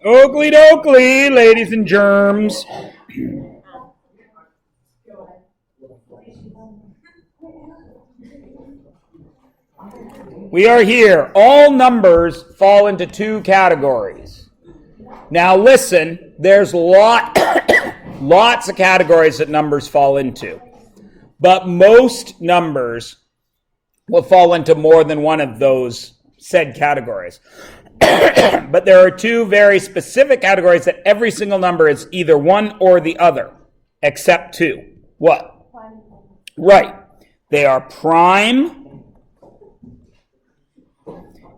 Oakley dokley, ladies and germs. We are here. All numbers fall into two categories. Now listen, there's lots of categories that numbers fall into. But most numbers will fall into more than one of those said categories. But there are two very specific categories that every single number is either one or the other, except two. What? Right. They are prime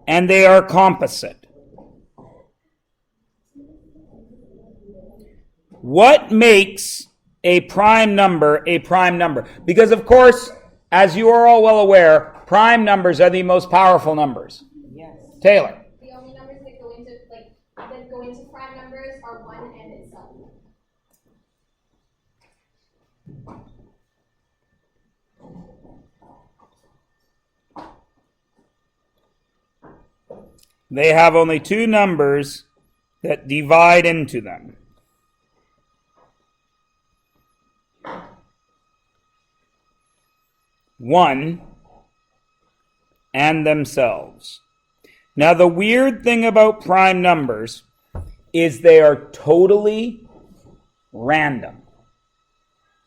and they are composite. What makes a prime number a prime number? Because, of course, as you are all well aware, prime numbers are the most powerful numbers. Yes. Taylor. The only numbers that go into prime numbers are 1 and itself. They have only two numbers that divide into them. One and themselves. Now, the weird thing about prime numbers is they are totally random.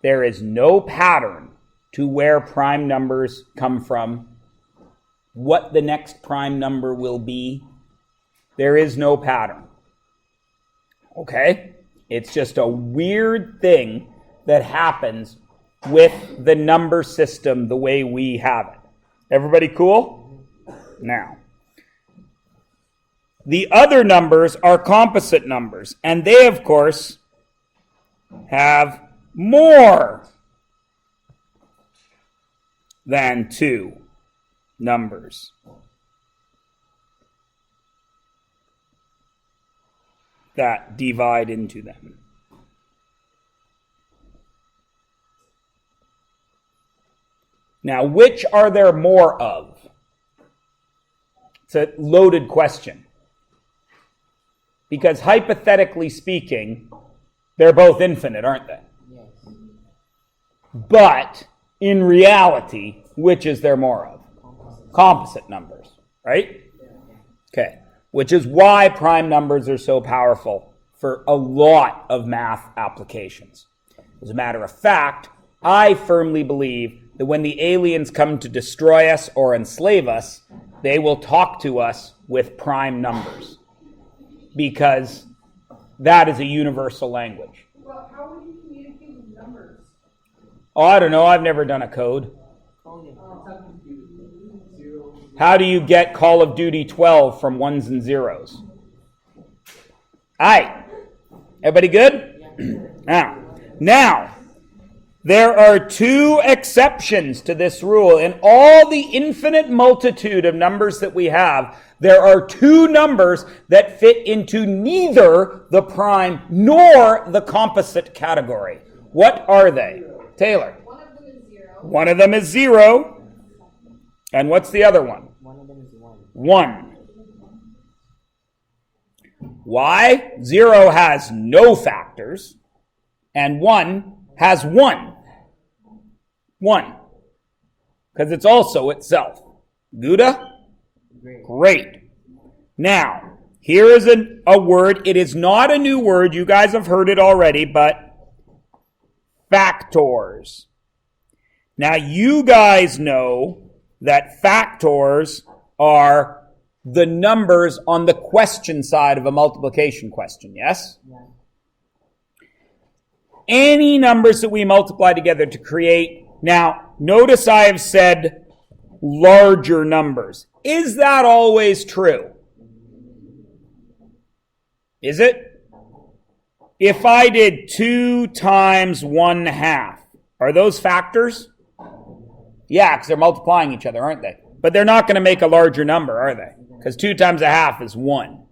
There is no pattern to where prime numbers come from, what the next prime number will be. There is no pattern. Okay? It's just a weird thing that happens with the number system the way we have it. Everybody cool? Now, the other numbers are composite numbers, and they, of course, have more than two numbers that divide into them. Now, which are there more of? It's a loaded question. Because hypothetically speaking, they're both infinite, aren't they? Yes. But in reality, which is there more of? Composite numbers, right? Okay. Which is why prime numbers are so powerful for a lot of math applications. As a matter of fact, I firmly believe that when the aliens come to destroy us or enslave us, they will talk to us with prime numbers. Because that is a universal language. Well, how would you communicate with numbers? Oh, I don't know. I've never done a code. How do you get Call of Duty 12 from ones and zeros? Aye. Everybody good? Now, there are two exceptions to this rule. In all the infinite multitude of numbers that we have, there are two numbers that fit into neither the prime nor the composite category. What are they? Taylor. One of them is 0. One of them is 0. And what's the other one? One of them is 1. 1. Why? 0 has no factors, and 1 has 1. 1. Because it's also itself. Gouda? Great. Now, here is a word. It is not a new word. You guys have heard it already, but factors. Now, you guys know that factors are the numbers on the question side of a multiplication question, yes? Yeah. Any numbers that we multiply together to create. Now, notice I have said larger numbers. Is that always true? Is it? If I did 2 times 1/2, are those factors? Yeah, because they're multiplying each other, aren't they? But they're not going to make a larger number, are they? Because 2 times 1/2 is 1.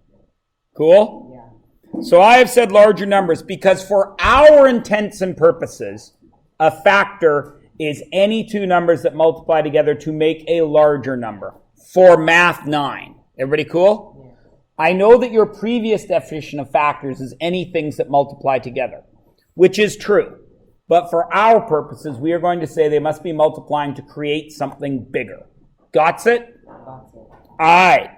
Cool? Yeah. So I have said larger numbers because for our intents and purposes, a factor is any two numbers that multiply together to make a larger number. For Math 9. Everybody cool? Yeah. I know that your previous definition of factors is any things that multiply together, which is true. But for our purposes, we are going to say they must be multiplying to create something bigger. Got it? All right.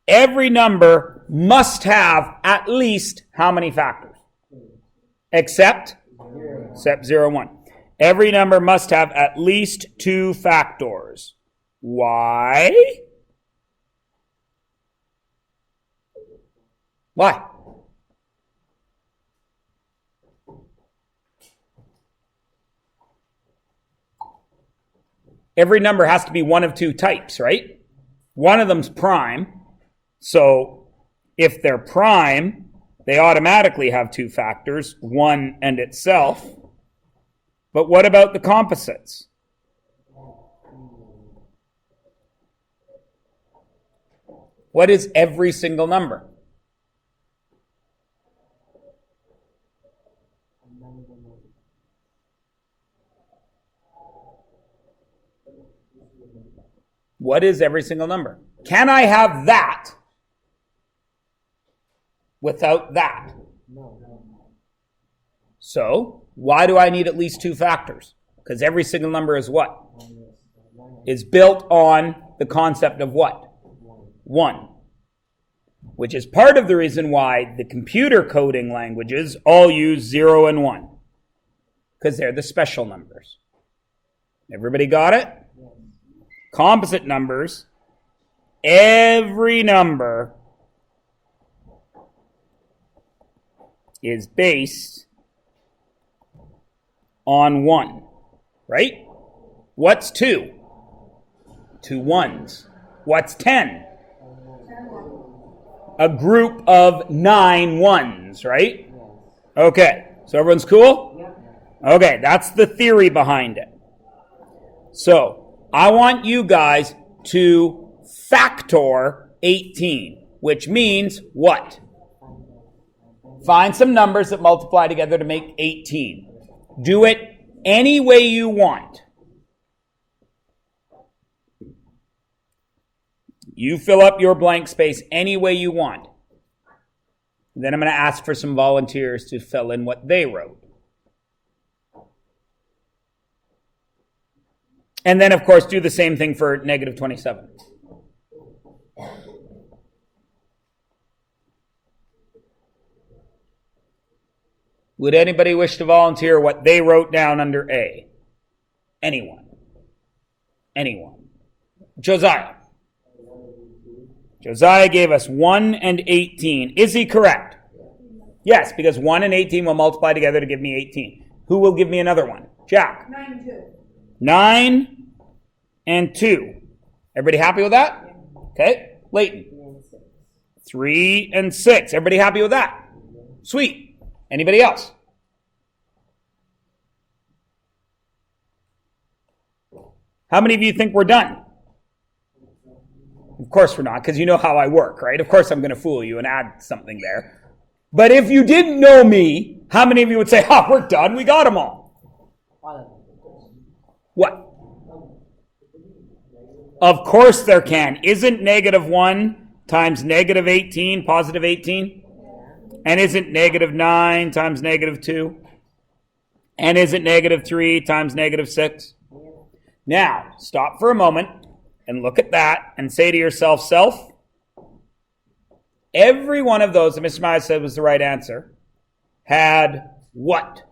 Every number must have at least how many factors? Except 0 and 1. Every number must have at least 2 factors. Why? Why? Every number has to be one of 2 types, right? One of them's prime. So if they're prime, they automatically have 2 factors, 1 and itself. But what about the composites? What is every single number? What is every single number? Can I have that without that? So, why do I need at least 2 factors? Because every single number is what? Is built on the concept of what? 1. Which is part of the reason why the computer coding languages all use 0 and 1. Because they're the special numbers. Everybody got it? Composite numbers, every number is based on 1, right? What's 2? 2 ones. What's 10? A group of 9 ones, right? Okay, so everyone's cool? Okay, that's the theory behind it. So, I want you guys to factor 18, which means what? Find some numbers that multiply together to make 18. Do it any way you want. You fill up your blank space any way you want. Then I'm going to ask for some volunteers to fill in what they wrote. And then, of course, do the same thing for negative 27. Would anybody wish to volunteer what they wrote down under A? Anyone? Anyone? Josiah. Josiah gave us 1 and 18. Is he correct? Yes, because 1 and 18 will multiply together to give me 18. Who will give me another one? Jack. 9 and 2. 9 and 2. Everybody happy with that? Okay. Leighton. 3 and 6. Everybody happy with that? Sweet. Anybody else? How many of you think we're done? Of course we're not, because you know how I work, right? Of course I'm going to fool you and add something there. But if you didn't know me, how many of you would say, oh, we're done, we got them all? What? Of course there can. Isn't negative 1 times negative 18 positive 18? And isn't negative 9 times negative 2? And isn't negative 3 times negative 6? Now, stop for a moment and look at that and say to yourself, self, every one of those that Mr. Myers said was the right answer had what?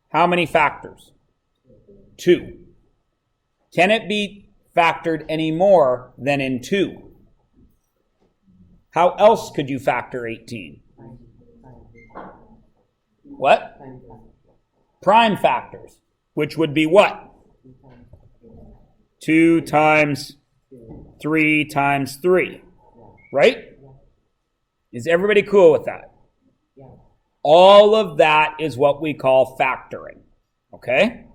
How many factors? 2. Can it be factored any more than in 2? How else could you factor 18? What? Prime factors, which would be what? 2 times 3 times 3, right? Is everybody cool with that? All of that is what we call factoring, okay?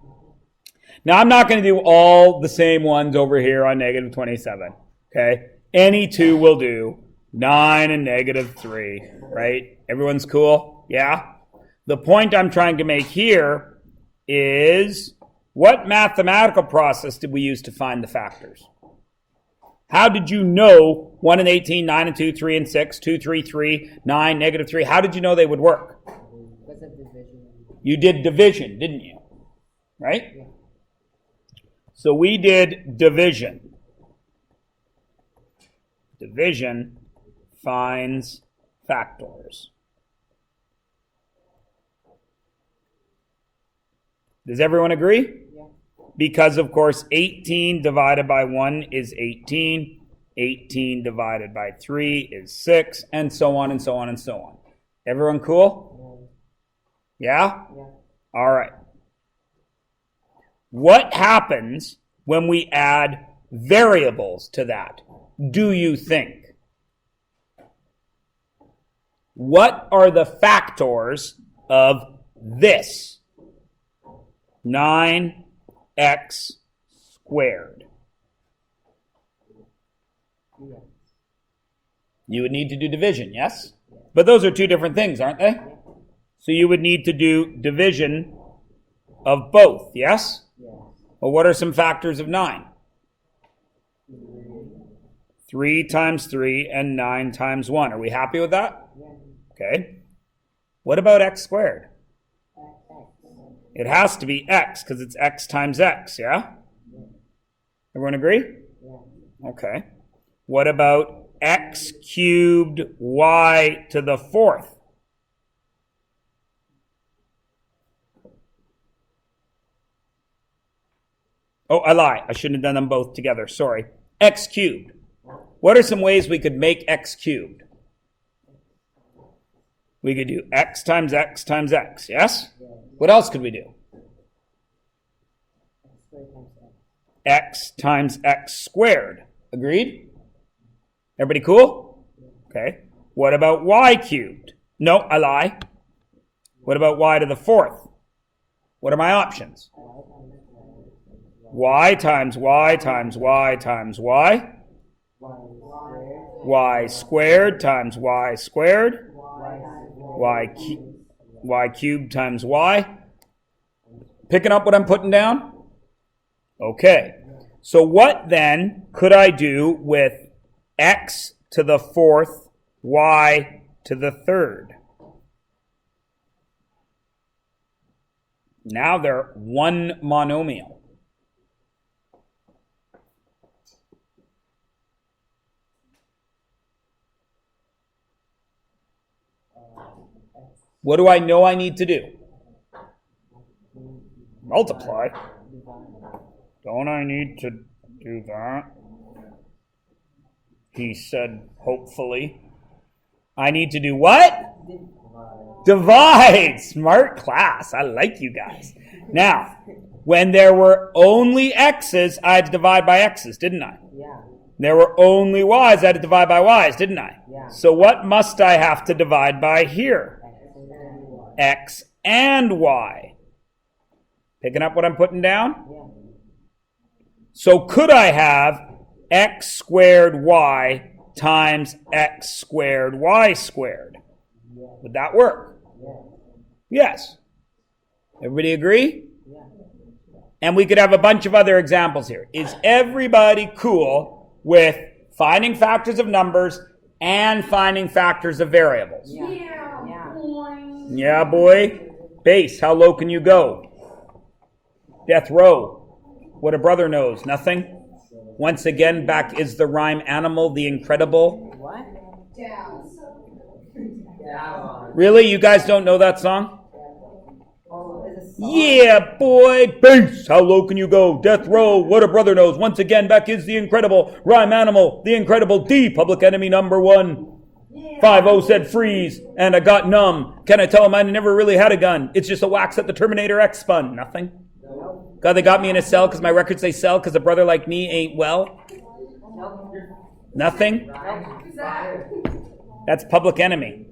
Now, I'm not going to do all the same ones over here on negative 27, okay? Any 2 will do. 9 and negative 3, right? Everyone's cool? Yeah? The point I'm trying to make here is, what mathematical process did we use to find the factors? How did you know 1 and 18, 9 and 2, 3 and 6, 2, 3, 3, 9, negative 3? How did you know they would work? Because of division. You did division, didn't you? Right? Yeah. So we did division. Division finds factors. Does everyone agree? Yeah. Because, of course, 18 divided by 1 is 18. 18 divided by 3 is 6, and so on and so on and so on. Everyone cool? Yeah? Yeah. All right. What happens when we add variables to that, do you think? What are the factors of this? 9x squared. Yeah. You would need to do division, yes? But those are two different things, aren't they? So you would need to do division of both, yes? Yeah. Well, what are some factors of 9? 3 times 3 and 9 times 1. Are we happy with that? Yeah. Okay. What about x squared? X. It has to be x because it's x times x, yeah? Everyone agree? Yeah. Okay. What about x cubed y to the 4th? Oh, I lie. I shouldn't have done them both together. Sorry. X cubed. What are some ways we could make x cubed? We could do x times x times x, yes? What else could we do? X times x squared. Agreed? Everybody cool? Okay. What about y cubed? No, I lie. What about y to the 4th? What are my options? Y times y times y times y. Y squared times y squared. Y cubed times y. Picking up what I'm putting down? Okay. So what then could I do with x to the 4th, y to the 3rd? Now they're one monomial. What do I know I need to do? Multiply. Don't I need to do that? He said, hopefully. I need to do what? Divide. Smart class. I like you guys. Now, when there were only x's, I had to divide by x's, didn't I? Yeah. There were only y's, I had to divide by y's, didn't I? Yeah. So what must I have to divide by here? X and y. Picking up what I'm putting down? Yeah. So could I have x squared y times x squared y squared? Would that work? Yeah. Yes. Everybody agree? Yeah. And we could have a bunch of other examples here. Is everybody cool with finding factors of numbers and finding factors of variables? Yeah. Yeah, boy. Yeah, boy. Base, how low can you go? Death row. What a brother knows. Nothing? Once again, back is the rhyme animal, the incredible. What? Down. Really? You guys don't know that song? Oh, is it song? Yeah, boy. Base, how low can you go? Death row. What a brother knows. Once again, back is the incredible rhyme animal, the incredible D, Public Enemy number 1. 5-0 said freeze, and I got numb. Can I tell him I never really had a gun? It's just a wax that the Terminator X spun. Nothing? God, they got me in a cell because my records they sell because a brother like me ain't well. Nothing? That's Public Enemy.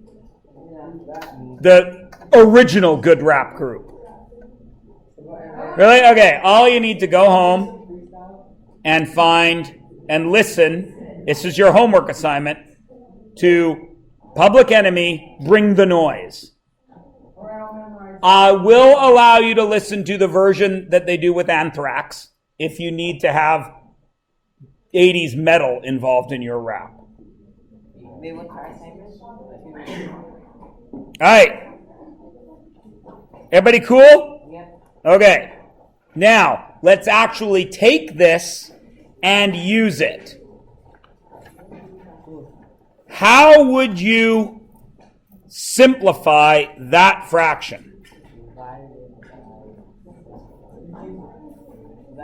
The original good rap group. Really? Okay, all you need to go home and find and listen. This is your homework assignment to Public Enemy, Bring the Noise. I will allow you to listen to the version that they do with Anthrax if you need to have 80s metal involved in your rap. Wait, what's our assignment? All right. Everybody cool? Yep. Okay. Now, let's actually take this and use it. How would you simplify that fraction?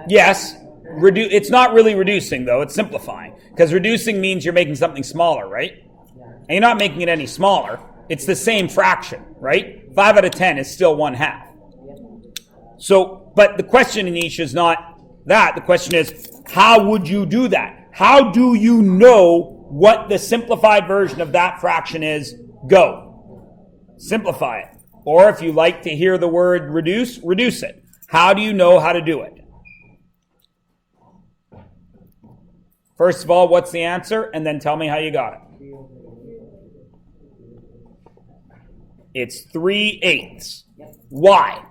Yes. It's not really reducing, though. It's simplifying. Because reducing means you're making something smaller, right? And you're not making it any smaller. It's the same fraction, right? 5 out of 10 is still 1/2. So, but the question, Anisha, is not that. The question is, how would you do that? How do you know what the simplified version of that fraction is? Go. Simplify it. Or if you like to hear the word reduce, reduce it. How do you know how to do it? First of all, what's the answer? And then tell me how you got it. It's 3/8. Why?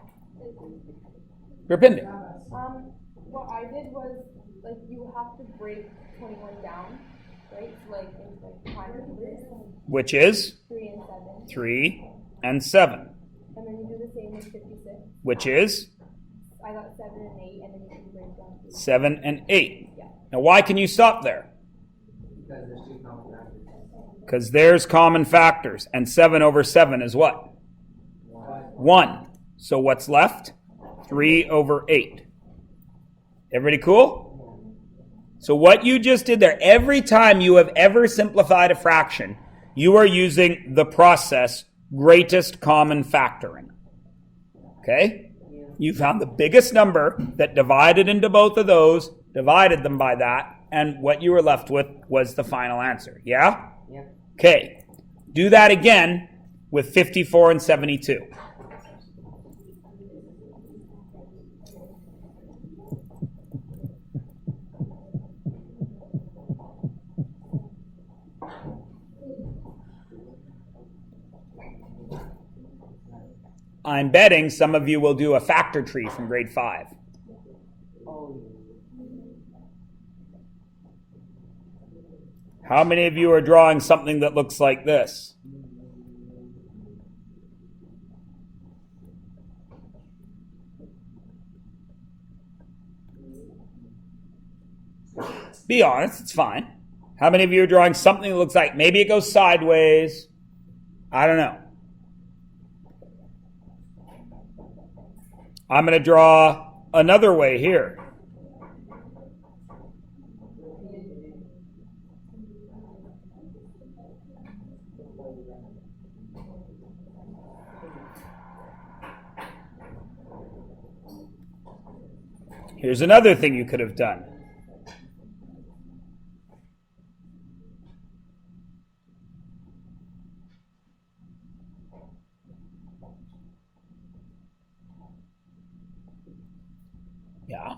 Rapinder. What I did was, like, you have to break 21 down, right? So, like, into, like, prime numbers. Which is 3 and 7. 3 and 7. And then you do the same with 56. Which is I got 7 and 8, and then you can break down 3. 7 and 8. Yeah. Now, why can you stop there? Because there's 2 common factors. Because there's common factors. And 7 over 7 is what? 1. So what's left? 3 over 8. Everybody cool? So what you just did there, every time you have ever simplified a fraction, you are using the process greatest common factoring. Okay? You found the biggest number that divided into both of those, divided them by that, and what you were left with was the final answer. Yeah? Yeah. Okay. Do that again with 54 and 72. I'm betting some of you will do a factor tree from grade 5. Oh, How many of you are drawing something that looks like this? Be honest, it's fine. How many of you are drawing something that looks like, maybe it goes sideways? I don't know. I'm going to draw another way here. Here's another thing you could have done. Yeah.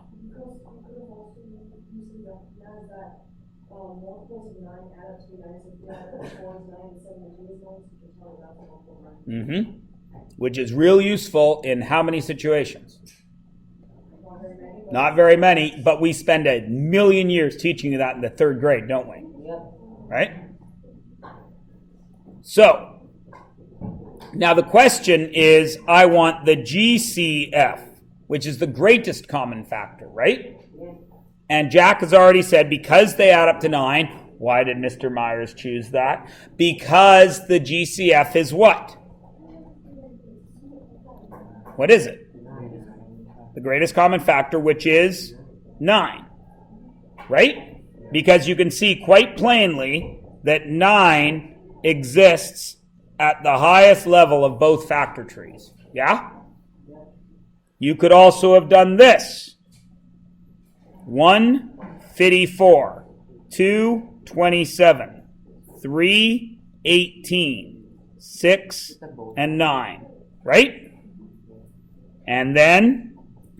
Mm-hmm. Which is real useful in how many situations? Not very many, but we spend 1,000,000 years teaching you that in the 3rd grade, don't we? yep. Right? So, now the question is, I want the GCF, which is the greatest common factor, right? And Jack has already said, because they add up to 9, why did Mr. Myers choose that? Because the GCF is what? What is it? The greatest common factor, which is 9, right? Because you can see quite plainly that 9 exists at the highest level of both factor trees. Yeah? You could also have done this. 154, 227, 3, 18, 6, and 9, right? And then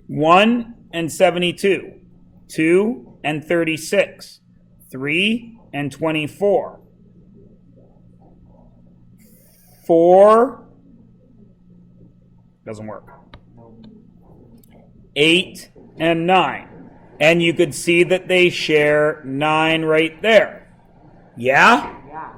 1 and 72, 2 and 36, 3 and 24, 4, doesn't work, 8 and 9, And you could see that they share 9 right there. Yeah? Yeah.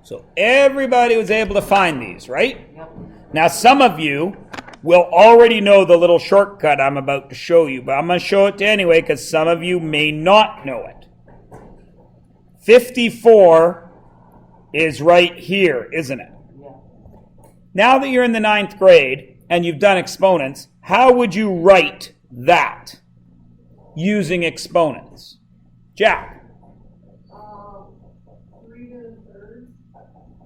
So everybody was able to find these, right? Yep. Now, some of you will already know the little shortcut I'm about to show you, but I'm going to show it to you anyway because some of you may not know it. 54 is right here, isn't it? Yeah. Now that you're in the 9th grade and you've done exponents, how would you write that using exponents? Jack? 3 to the 3rd?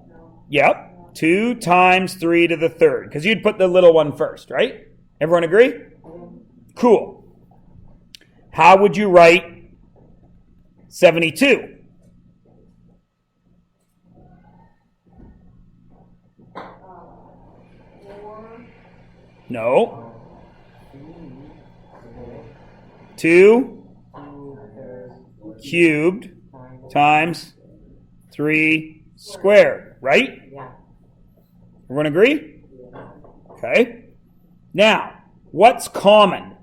No. Yep. 2 times 3 to the 3rd. Because you'd put the little one first, right? Everyone agree? Cool. How would you write 72? No. 2 cubed times 3 squared, right? Yeah. Everyone agree? Okay. Now, what's common?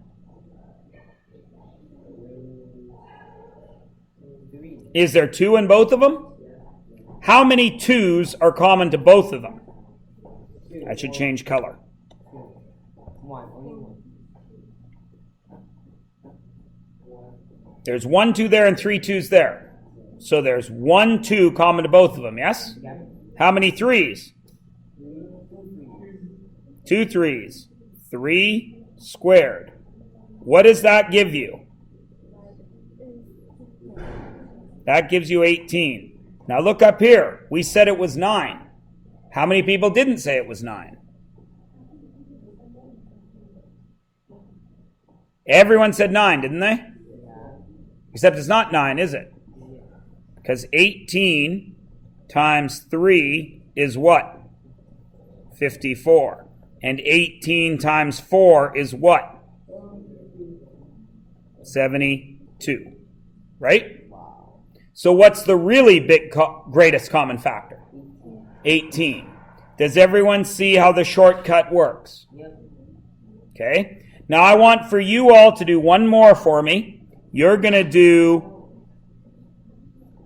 3. Is there 2 in both of them? How many 2's are common to both of them? I should change color. 1. Only 1. There's 1 2 there and 3 2's there. So there's 1 2 common to both of them, yes? Yeah. How many 3's? 2 3's. 3 squared. What does that give you? That gives you 18. Now look up here. We said it was 9. How many people didn't say it was 9? Everyone said 9, didn't they? Except it's not 9, is it? Because 18 times 3 is what? 54. And 18 times 4 is what? 72. Right? So what's the really big greatest common factor? 18. Does everyone see how the shortcut works? Yep. Okay. Now I want for you all to do one more for me. You're going to do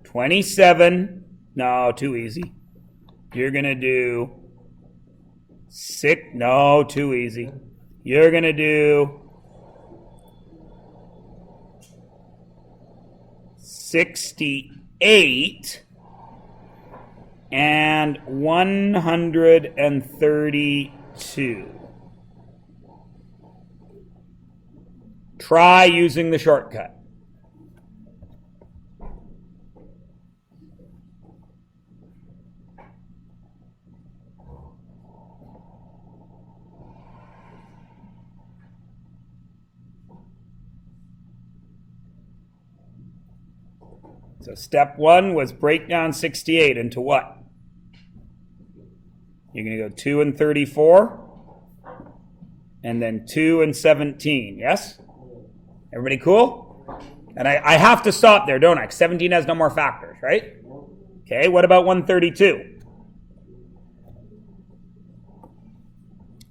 27. No, too easy. You're going to do 6. No, too easy. You're going to do 68 and 132. Try using the shortcut. So step 1 was break down 68 into what? You're going to go 2 and 34, and then 2 and 17, yes? Everybody cool? And I have to stop there, don't I? 17 has no more factors, right? Okay, what about 132?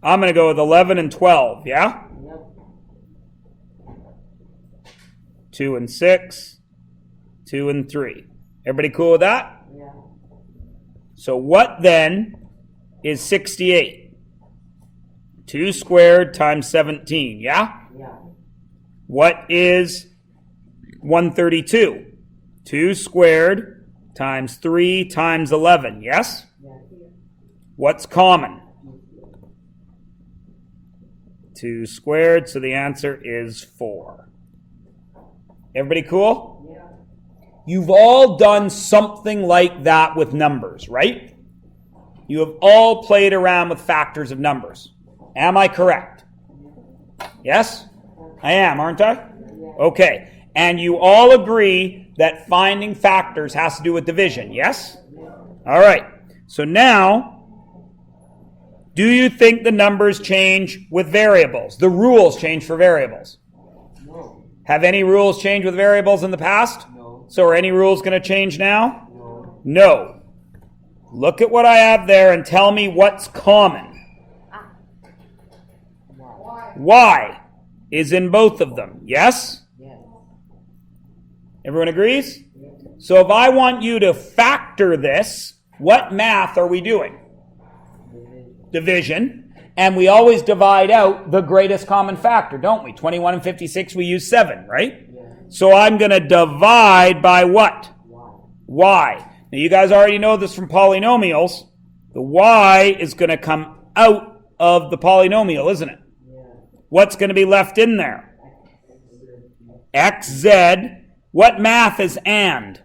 I'm going to go with 11 and 12, yeah? Yep. 2 and 6, 2 and 3. Everybody cool with that? Yeah. So what then is 68? 2 squared times 17, yeah? Yeah. What is 132? 2 squared times 3 times 11, yes? Yeah. What's common? 2 squared, so the answer is 4. Everybody cool? Yeah. You've all done something like that with numbers, right? You have all played around with factors of numbers. Am I correct? Yes? I am, aren't I? Okay. And you all agree that finding factors has to do with division, yes? All right. So now, do you think the numbers change with variables? The rules change for variables. No. Have any rules changed with variables in the past? No. So are any rules going to change now? No. No. Look at what I have there and tell me what's common. Why? Y is in both of them, yes? Yes. Everyone agrees? So if I want you to factor this, what math are we doing? Division. And we always divide out the greatest common factor, don't we? 21 and 56, we use 7, right? So I'm going to divide by what? Y. Now you guys already know this from polynomials. The y is going to come out of the polynomial, isn't it? What's going to be left in there? xz. What math is and?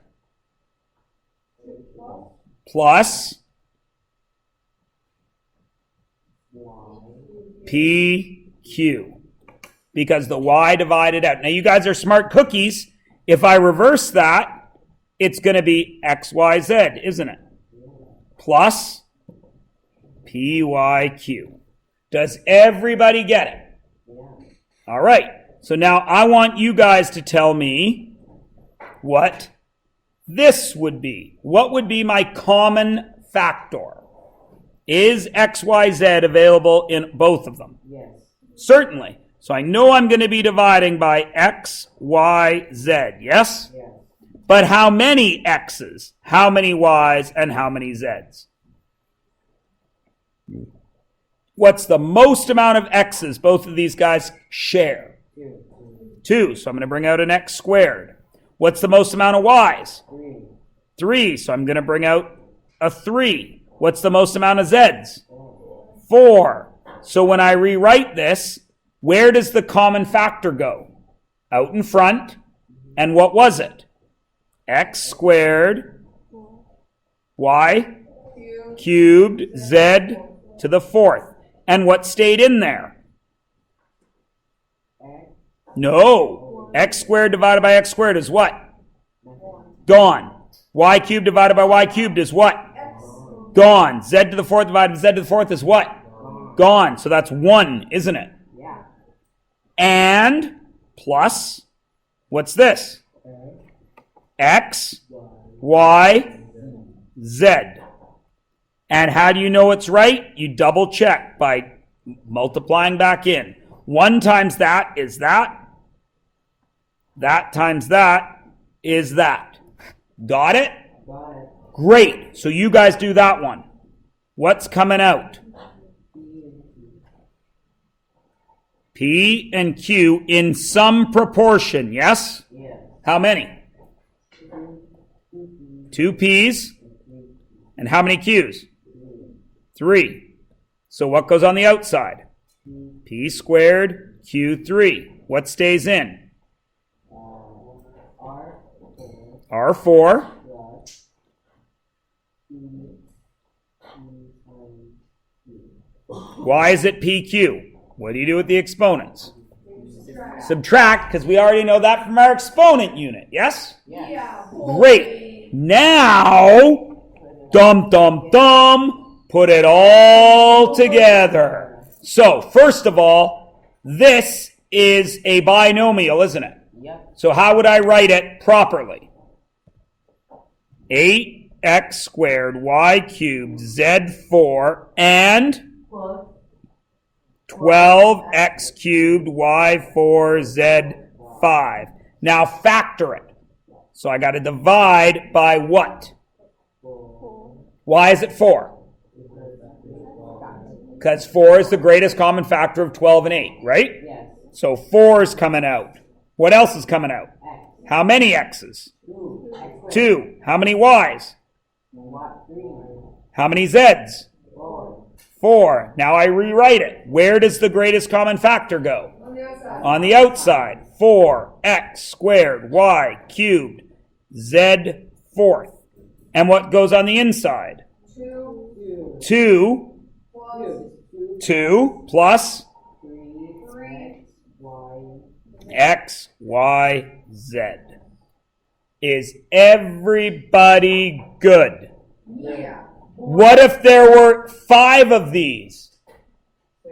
Plus PQ. Because the y divided out. Now you guys are smart cookies. If I reverse that, it's going to be XYZ, isn't it? Plus PYQ. Does everybody get it? All right. So now I want you guys to tell me what this would be. What would be my common factor? Is XYZ available in both of them? Yes. Certainly. So I know I'm going to be dividing by X, Y, Z, yes? Yes. But how many X's, how many Y's, and how many Z's? What's the most amount of X's both of these guys share? 2. So I'm going to bring out an X squared. What's the most amount of Y's? 3. So I'm going to bring out a 3. What's the most amount of Z's? 4. So when I rewrite this, where does the common factor go? Out in front. And what was it? X squared, Y cubed, Z to the 4th. And what stayed in there? No. X squared divided by X squared is what? Gone. Y cubed divided by Y cubed is what? Gone. Z to the 4th divided by Z to the 4th is what? Gone. So that's 1, isn't it? Yeah. And plus, what's this? X, Y, Z. And how do you know it's right? You double check by multiplying back in. 1 times that is that. That times that is that. Got it? Got it. Great. So you guys do that one. What's coming out? P and Q in some proportion, yes? Yes. How many? 2 P's. And how many Q's? 3. So what goes on the outside? P squared, Q3. What stays in? R4. Why is it PQ? What do you do with the exponents? Subtract, because we already know that from our exponent unit, yes? Yeah. Great. Now, dum, dum, dum, put it all together. So, first of all, this is a binomial, isn't it? Yep. So how would I write it properly? 8x squared y cubed z4 and 12x cubed y4 z5. Now factor it. So I got to divide by what? Why is it 4? Because 4 is the greatest common factor of 12 and 8, right? Yes. So 4 is coming out. What else is coming out? How many x's? 2. How many y's? 3. How many z's? 4. 4. Now I rewrite it. Where does the greatest common factor go? On the outside. On the outside. 4x squared y cubed z fourth. And what goes on the inside? 2 2. plus 2 plus 3. x, y, z. Is everybody good? Yeah. What if there were 5 of these?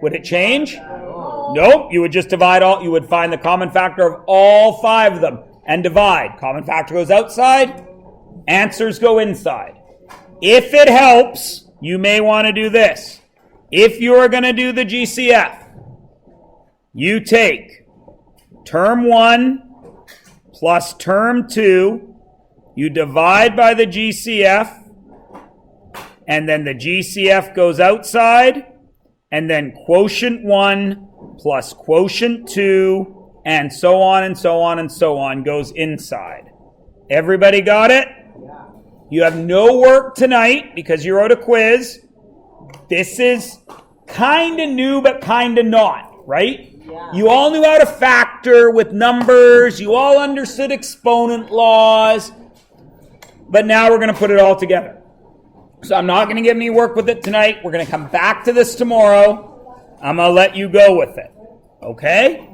Would it change? Nope. You would just divide all. You would find the common factor of all 5 of them and divide. Common factor goes outside. Answers go inside. If it helps, you may want to do this. If you're going to do the GCF, you take term 1 plus term 2, you divide by the GCF, and then the GCF goes outside, and then quotient 1 plus quotient 2, and so on and so on and so on goes inside. Everybody got it? Yeah. You have no work tonight because you wrote a quiz. This is kind of new, but kind of not, right? Yeah. You all knew how to factor with numbers. You all understood exponent laws. But now we're going to put it all together. So I'm not going to give any work with it tonight. We're going to come back to this tomorrow. I'm going to let you go with it. Okay?